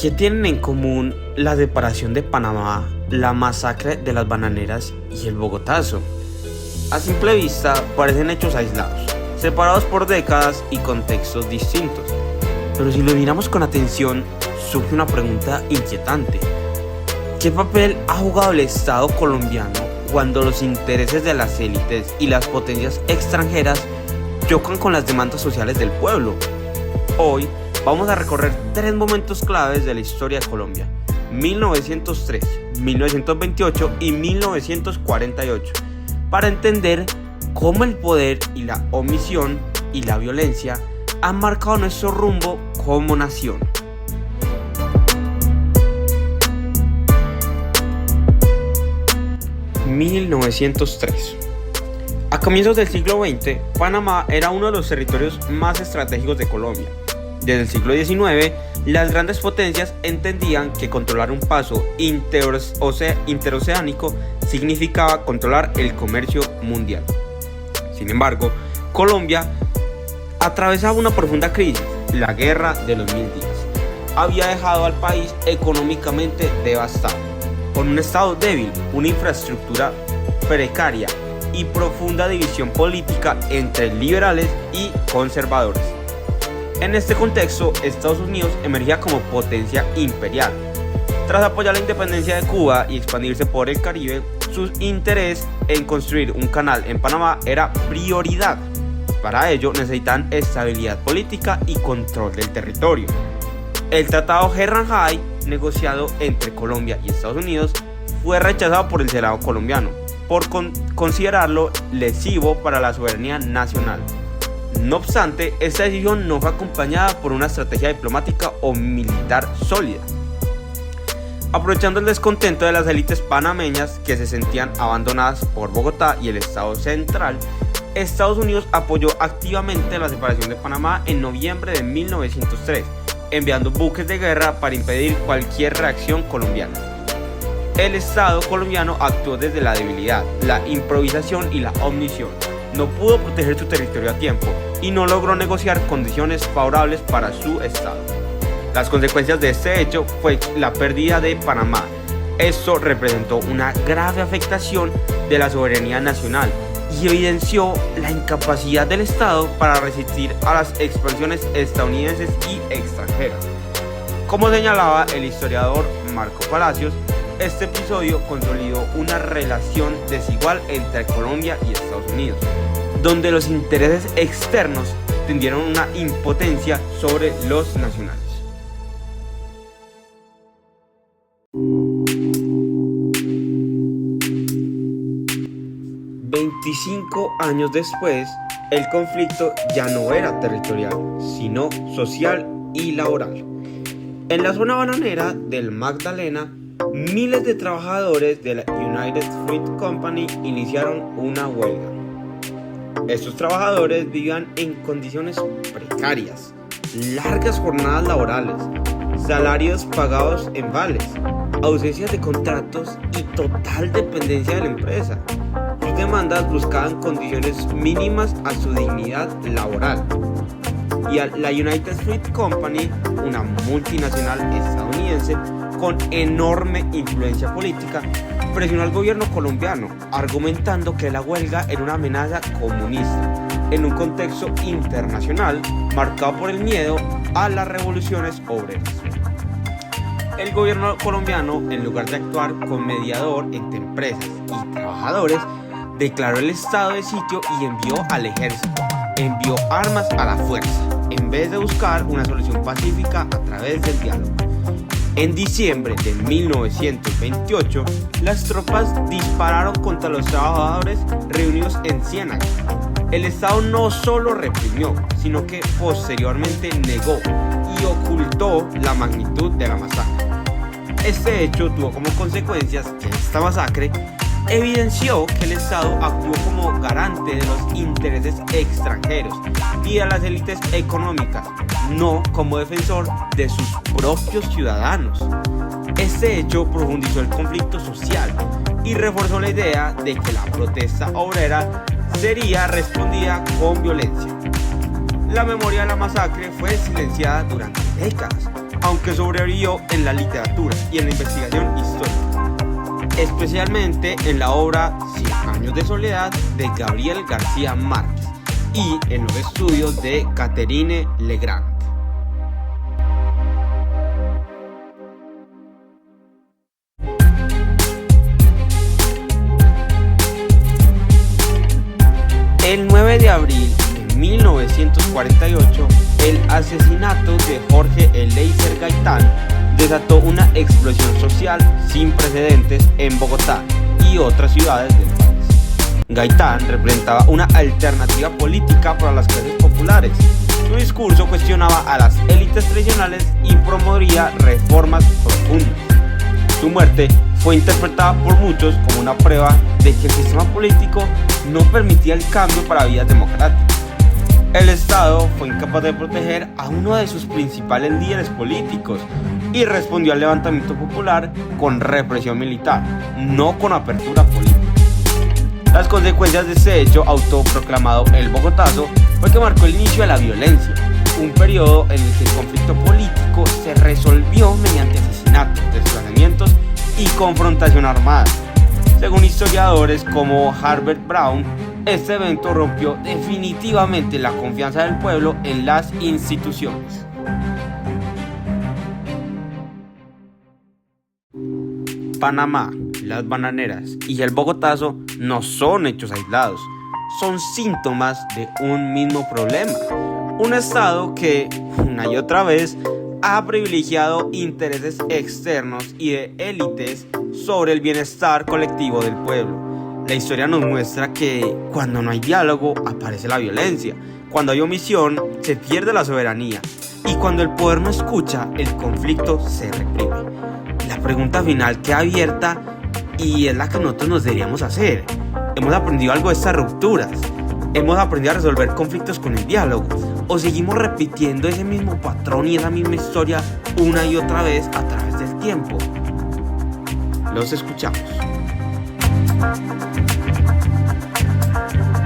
¿Qué tienen en común la separación de Panamá, la masacre de las bananeras y el Bogotazo? A simple vista parecen hechos aislados, separados por décadas y contextos distintos. Pero si lo miramos con atención, surge una pregunta inquietante. ¿Qué papel ha jugado el Estado colombiano cuando los intereses de las élites y las potencias extranjeras chocan con las demandas sociales del pueblo? Hoy vamos a recorrer 3 momentos claves de la historia de Colombia: 1903, 1928 y 1948, para entender cómo el poder y la omisión y la violencia han marcado nuestro rumbo como nación. (1903) A comienzos del siglo XX, Panamá era uno de los territorios más estratégicos de Colombia. Desde el siglo XIX, las grandes potencias entendían que controlar un paso interoceánico significaba controlar el comercio mundial. Sin embargo, Colombia atravesaba una profunda crisis. La Guerra de los 1000 días había dejado al país económicamente devastado, con un estado débil, una infraestructura precaria y profunda división política entre liberales y conservadores. En este contexto, Estados Unidos emergía como potencia imperial. Tras apoyar la independencia de Cuba y expandirse por el Caribe, su interés en construir un canal en Panamá era prioridad. Para ello necesitan estabilidad política y control del territorio. El Tratado Herrán-Hay, negociado entre Colombia y Estados Unidos, fue rechazado por el Senado colombiano por considerarlo lesivo para la soberanía nacional. No obstante, esta decisión no fue acompañada por una estrategia diplomática o militar sólida. Aprovechando el descontento de las élites panameñas que se sentían abandonadas por Bogotá y el Estado central, Estados Unidos apoyó activamente la separación de Panamá en noviembre de 1903, enviando buques de guerra para impedir cualquier reacción colombiana. El Estado colombiano actuó desde la debilidad, la improvisación y la omisión. No pudo proteger su territorio a tiempo y no logró negociar condiciones favorables para su Estado. Las consecuencias de este hecho fue la pérdida de Panamá. Esto representó una grave afectación de la soberanía nacional y evidenció la incapacidad del Estado para resistir a las expansiones estadounidenses y extranjeras. Como señalaba el historiador Marco Palacios, este episodio consolidó una relación desigual entre Colombia y Estados Unidos, donde los intereses externos tendieron una impotencia sobre los nacionales. "25 años después, el conflicto ya no era territorial, sino social y laboral. En la zona bananera del Magdalena, miles de trabajadores de la United Fruit Company iniciaron una huelga. Estos trabajadores vivían en condiciones precarias, largas jornadas laborales, salarios pagados en vales, ausencias de contratos y total dependencia de la empresa. Sus demandas buscaban condiciones mínimas a su dignidad laboral. Y a la United Fruit Company, una multinacional estadounidense con enorme influencia política, presionó al gobierno colombiano, argumentando que la huelga era una amenaza comunista, en un contexto internacional marcado por el miedo a las revoluciones obreras. El gobierno colombiano, en lugar de actuar como mediador entre empresas y trabajadores, declaró el estado de sitio y envió al ejército, envió armas a la fuerza, en vez de buscar una solución pacífica a través del diálogo. En diciembre de 1928, las tropas dispararon contra los trabajadores reunidos en Ciénaga. El Estado no solo reprimió, sino que posteriormente negó y ocultó la magnitud de la masacre. Este hecho tuvo como consecuencias que esta masacre evidenció que el Estado actuó como garante de los intereses extranjeros y de las élites económicas, no como defensor de sus propios ciudadanos. Este hecho profundizó el conflicto social y reforzó la idea de que la protesta obrera sería respondida con violencia. La memoria de la masacre fue silenciada durante décadas, aunque sobrevivió en la literatura y en la investigación histórica, especialmente en la obra Cien años de soledad de Gabriel García Márquez y en los estudios de Catherine Legrand. El 9 de abril de 1948, el asesinato de Jorge Eliezer Gaitán desató una explosión social sin precedentes en Bogotá y otras ciudades del país. Gaitán representaba una alternativa política para las clases populares. Su discurso cuestionaba a las élites tradicionales y promovía reformas profundas. Su muerte fue interpretada por muchos como una prueba de que el sistema político no permitía el cambio para vías democráticas. El Estado fue incapaz de proteger a uno de sus principales líderes políticos y respondió al levantamiento popular con represión militar, no con apertura política. Las consecuencias de este hecho autoproclamado el Bogotazo fue que marcó el inicio de la violencia, un periodo en el que el conflicto político se resolvió mediante asesinatos, desplazamientos y confrontación armada. Según historiadores como Herbert Brown, este evento rompió definitivamente la confianza del pueblo en las instituciones. Panamá, las bananeras y el Bogotazo no son hechos aislados, son síntomas de un mismo problema. Un Estado que, una y otra vez, ha privilegiado intereses externos y de élites sobre el bienestar colectivo del pueblo. La historia nos muestra que cuando no hay diálogo aparece la violencia, cuando hay omisión se pierde la soberanía y cuando el poder no escucha el conflicto se reprime. La pregunta final queda abierta y es la que nosotros nos deberíamos hacer. ¿Hemos aprendido algo de estas rupturas? ¿Hemos aprendido a resolver conflictos con el diálogo? ¿O seguimos repitiendo ese mismo patrón y esa misma historia una y otra vez a través del tiempo? Los escuchamos.